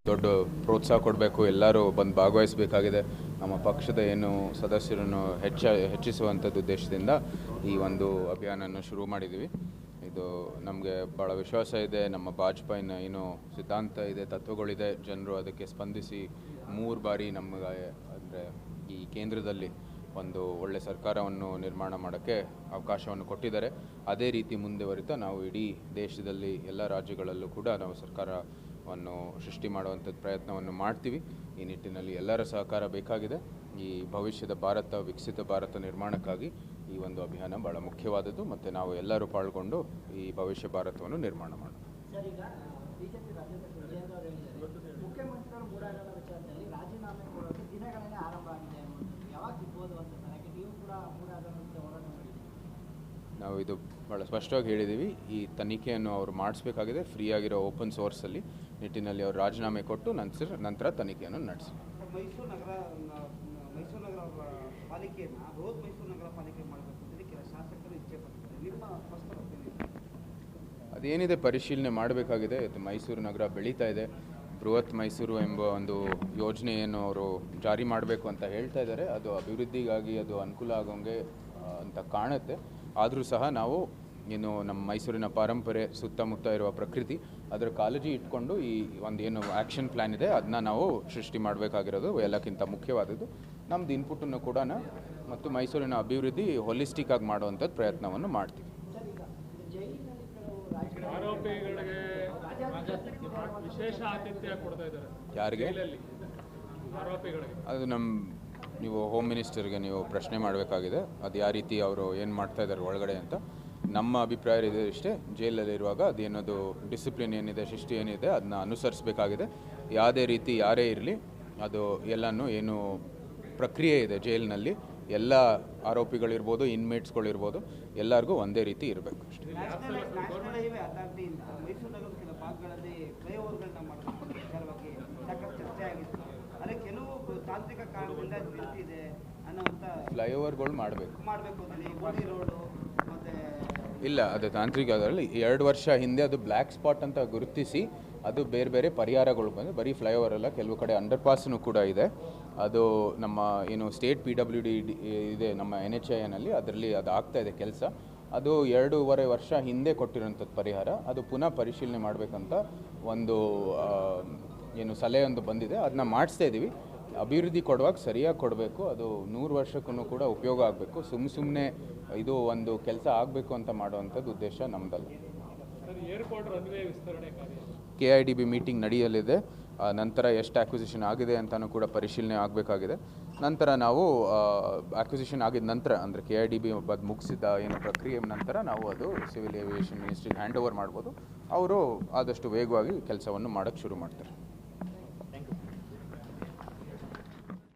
ದೊಡ್ಡ ಪ್ರೋತ್ಸಾಹ ಕೊಡಬೇಕು, ಎಲ್ಲರೂ ಬಂದು ಭಾಗವಹಿಸಬೇಕಾಗಿದೆ. ನಮ್ಮ ಪಕ್ಷದ ಏನು ಸದಸ್ಯರನ್ನು ಹೆಚ್ಚಿಸುವಂಥದ್ದು ಉದ್ದೇಶದಿಂದ ಈ ಒಂದು ಅಭಿಯಾನವನ್ನು ಶುರು ಮಾಡಿದ್ದೀವಿ. ಇದು ನಮಗೆ ಭಾಳ ವಿಶ್ವಾಸ ಇದೆ. ನಮ್ಮ ವಾಜಪೇಯಿನ ಏನು ಸಿದ್ಧಾಂತ ಇದೆ, ತತ್ವಗಳಿದೆ, ಜನರು ಅದಕ್ಕೆ ಸ್ಪಂದಿಸಿ 3 ಬಾರಿ ನಮಗೆ ಅಂದರೆ ಈ ಕೇಂದ್ರದಲ್ಲಿ ಒಂದು ಒಳ್ಳೆ ಸರ್ಕಾರವನ್ನು ನಿರ್ಮಾಣ ಮಾಡೋಕ್ಕೆ ಅವಕಾಶವನ್ನು ಕೊಟ್ಟಿದ್ದಾರೆ. ಅದೇ ರೀತಿ ಮುಂದುವರಿತಾ ನಾವು ಇಡೀ ದೇಶದಲ್ಲಿ ಎಲ್ಲ ರಾಜ್ಯಗಳಲ್ಲೂ ಕೂಡ ನಾವು ಸರ್ಕಾರವನ್ನು ಸೃಷ್ಟಿ ಮಾಡುವಂಥದ್ದು ಪ್ರಯತ್ನವನ್ನು ಮಾಡ್ತೀವಿ. ಈ ನಿಟ್ಟಿನಲ್ಲಿ ಎಲ್ಲರ ಸಹಕಾರ ಬೇಕಾಗಿದೆ. ಈ ಭವಿಷ್ಯದ ಭಾರತ, ವಿಕಸಿತ ಭಾರತ ನಿರ್ಮಾಣಕ್ಕಾಗಿ ಈ ಒಂದು ಅಭಿಯಾನ ಭಾಳ ಮುಖ್ಯವಾದದ್ದು ಮತ್ತು ನಾವು ಎಲ್ಲರೂ ಪಾಲ್ಗೊಂಡು ಈ ಭವಿಷ್ಯ ಭಾರತವನ್ನು ನಿರ್ಮಾಣ ಮಾಡೋಣ. ಬಿಜೆಪಿ ರಾಜ್ಯಾಧ್ಯಕ್ಷ ವಿಜಯೇಂದ್ರ ಅವರು ಹೇಳಿದ್ದಾರೆ, ಮುಖ್ಯಮಂತ್ರಿಗಳು ಮೂಡಾಗರ ವಿಚಾರದಲ್ಲಿ ರಾಜೀನಾಮೆ ಕೊಡೋಕೆ ದಿನಗಳನ್ನೇ ಆರಂಭ ಆಗಿದೆ ಅನ್ನೋದು ಯಾವಾಗ ಸಿಗ್ಬೋದು ಅಂತ ನನಗೆ ನೀವು ಕೂಡ ಮೂಡಾಗರ ಹೋರಾಟ ಮಾಡಿದ್ದೀವಿ. ನಾವು ಇದು ಭಾಳ ಸ್ಪಷ್ಟವಾಗಿ ಹೇಳಿದ್ದೀವಿ. ಈ ತನಿಖೆಯನ್ನು ಅವರು ಮಾಡಿಸ್ಬೇಕಾಗಿದೆ. ಫ್ರೀ ಆಗಿರೋ ಓಪನ್ ಸೋರ್ಸಲ್ಲಿ ನಿಟ್ಟಿನಲ್ಲಿ ಅವರು ರಾಜೀನಾಮೆ ಕೊಟ್ಟು ನಂತರ ತನಿಖೆಯನ್ನು ನಡೆಸಿ. ಮೈಸೂರು ನಗರ ಪಾಲಿಕೆಯನ್ನು ಬೃಹತ್ ಮೈಸೂರು ನಗರ ಪಾಲಿಕೆ ಮಾಡಬೇಕು ಅಂತ ಕೆಲ ಶಾಸಕರು ಇಚ್ಛೆ ಪಡ್ತಾರೆ. ನಿಮ್ಮ ಸ್ಪಷ್ಟ ಅದೇನಿದೆ ಪರಿಶೀಲನೆ ಮಾಡಬೇಕಾಗಿದೆ. ಇದು ಮೈಸೂರು ನಗರ ಬೆಳೀತಾ ಇದೆ. ಬೃಹತ್ ಮೈಸೂರು ಎಂಬ ಒಂದು ಯೋಜನೆಯನ್ನು ಅವರು ಜಾರಿ ಮಾಡಬೇಕು ಅಂತ ಹೇಳ್ತಾ ಇದ್ದಾರೆ. ಅದು ಅಭಿವೃದ್ಧಿಗಾಗಿ ಅದು ಅನುಕೂಲ ಆಗೋಂಗೆ ಅಂತ ಕಾಣುತ್ತೆ. ಆದರೂ ಸಹ ನಾವು ಏನು ನಮ್ಮ ಮೈಸೂರಿನ ಪರಂಪರೆ, ಸುತ್ತಮುತ್ತ ಇರುವ ಪ್ರಕೃತಿ, ಅದರ ಕಾಳಜಿ ಇಟ್ಕೊಂಡು ಈ ಒಂದು ಏನು ಆ್ಯಕ್ಷನ್ ಪ್ಲ್ಯಾನ್ ಇದೆ ಅದನ್ನ ನಾವು ಸೃಷ್ಟಿ ಮಾಡಬೇಕಾಗಿರೋದು ಎಲ್ಲಕ್ಕಿಂತ ಮುಖ್ಯವಾದದ್ದು. ನಮ್ಮದು ಇನ್ಪುಟನ್ನು ಕೂಡ ಮತ್ತು ಮೈಸೂರಿನ ಅಭಿವೃದ್ಧಿ ಹೊಲಿಸ್ಟಿಕ್ ಆಗಿ ಮಾಡುವಂಥದ್ದು ಪ್ರಯತ್ನವನ್ನು ಮಾಡ್ತೀವಿ. ಆರೋಪಿಗಳಿಗೆ ವಿಶೇಷ ಆತಿಥ್ಯ ಕೊಡ್ತಾ ಇದ್ದಾರೆ. ಯಾರಿಗೆ? ಆರೋಪಿಗಳಿಗೆ. ಅದು ನೀವು ಹೋಮ್ ಮಿನಿಸ್ಟರ್ಗೆ ನೀವು ಪ್ರಶ್ನೆ ಮಾಡಬೇಕಾಗಿದೆ. ಅದು ಯಾವ ರೀತಿ ಅವರು ಏನು ಮಾಡ್ತಾ ಇದ್ದಾರೆ ಒಳಗಡೆ ಅಂತ. ನಮ್ಮ ಅಭಿಪ್ರಾಯ ಇದೆ ಇಷ್ಟೇ, ಜೈಲಲ್ಲಿರುವಾಗ ಅದೇನದು ಡಿಸಿಪ್ಲಿನ್ ಏನಿದೆ, ಶಿಸ್ತು ಏನಿದೆ ಅದನ್ನ ಅನುಸರಿಸಬೇಕಾಗಿದೆ. ಯಾವುದೇ ರೀತಿ ಯಾರೇ ಇರಲಿ ಅದು ಎಲ್ಲನೂ ಏನು ಪ್ರಕ್ರಿಯೆ ಇದೆ ಜೈಲಿನಲ್ಲಿ, ಎಲ್ಲ ಆರೋಪಿಗಳಿರ್ಬೋದು, ಇನ್ಮೇಟ್ಸ್ಗಳಿರ್ಬೋದು, ಎಲ್ಲರಿಗೂ ಒಂದೇ ರೀತಿ ಇರಬೇಕು ಅಷ್ಟೇ. ನ್ಯಾಷನಲ್ ಹೈವೇ ಅಥಾರಿಟಿಯಿಂದ ಮೈಸೂರು ನಗರದ ಕೆಲ ಭಾಗಗಳಲ್ಲಿ ಫ್ಲೈಓವರ್ಗಳನ್ನ ಮಾಡಬೇಕು ವಿಚಾರವಾಗಿ ಸಾಕಷ್ಟು ಚರ್ಚೆ ಆಗಿತ್ತು. ಆದರೆ ಕೆಲವು ತಾಂತ್ರಿಕ ಕಾರಣದಿಂದ ನಿಂತಿದೆ ಅನ್ನೋಂಥ ಫ್ಲೈಓವರ್ಗಳು ಮಾಡಬೇಕು ಅದರಲ್ಲಿ ಗೋಡಿ ರೋಡು ಮತ್ತು ಇಲ್ಲ, ಅದು ತಾಂತ್ರಿಕ ಅದರಲ್ಲಿ 2 ವರ್ಷ ಹಿಂದೆ ಅದು ಬ್ಲ್ಯಾಕ್ ಸ್ಪಾಟ್ ಅಂತ ಗುರುತಿಸಿ ಅದು ಬೇರೆ ಬೇರೆ ಪರಿಹಾರಗಳು ಬಂದು ಬರೀ ಫ್ಲೈಓವರ್ ಅಲ್ಲ, ಕೆಲವು ಕಡೆ ಅಂಡರ್ ಪಾಸ್ನು ಕೂಡ ಇದೆ. ಅದು ನಮ್ಮ ಏನು ಸ್ಟೇಟ್ PWD ಇದೆ ನಮ್ಮ NHAIನಲ್ಲಿ, ಅದರಲ್ಲಿ ಅದು ಆಗ್ತಾ ಇದೆ ಕೆಲಸ. ಅದು 2.5 ವರ್ಷ ಹಿಂದೆ ಕೊಟ್ಟಿರೋಂಥದ್ದು ಪರಿಹಾರ. ಅದು ಪುನಃ ಪರಿಶೀಲನೆ ಮಾಡಬೇಕಂತ ಒಂದು ಏನು ಸಲಹೆ ಒಂದು ಬಂದಿದೆ. ಅದನ್ನ ಮಾಡಿಸ್ತಾ ಇದ್ದೀವಿ. ಅಭಿವೃದ್ಧಿ ಕೊಡುವಾಗ ಸರಿಯಾಗಿ ಕೊಡಬೇಕು. ಅದು 100 ವರ್ಷಕ್ಕೂ ಕೂಡ ಉಪಯೋಗ ಆಗಬೇಕು. ಸುಮ್ಮನೆ ಇದು ಒಂದು ಕೆಲಸ ಆಗಬೇಕು ಅಂತ ಮಾಡುವಂಥದ್ದು ಉದ್ದೇಶ ನಮ್ಮದಲ್ಲ. KIDB ಮೀಟಿಂಗ್ ನಡೆಯಲಿದೆ. ನಂತರ ಎಷ್ಟು ಅಕ್ವಿಸಿಷನ್ ಆಗಿದೆ ಅಂತಲೂ ಕೂಡ ಪರಿಶೀಲನೆ ಆಗಬೇಕಾಗಿದೆ. ನಂತರ ನಾವು ಅಕ್ವಿಸಿಷನ್ ಆಗಿದ ನಂತರ ಅಂದರೆ KIDB ಅದು ಮುಗಿಸಿದ ಏನು ಪ್ರಕ್ರಿಯೆ ನಂತರ ನಾವು ಅದು ಸಿವಿಲ್ ಏವಿಯೇಷನ್ ಮಿನಿಸ್ಟ್ರಿಗೆ ಹ್ಯಾಂಡ್ ಓವರ್ ಮಾಡ್ಬೋದು. ಅವರು ಆದಷ್ಟು ವೇಗವಾಗಿ ಕೆಲಸವನ್ನು ಮಾಡೋಕ್ಕೆ ಶುರು ಮಾಡ್ತಾರೆ.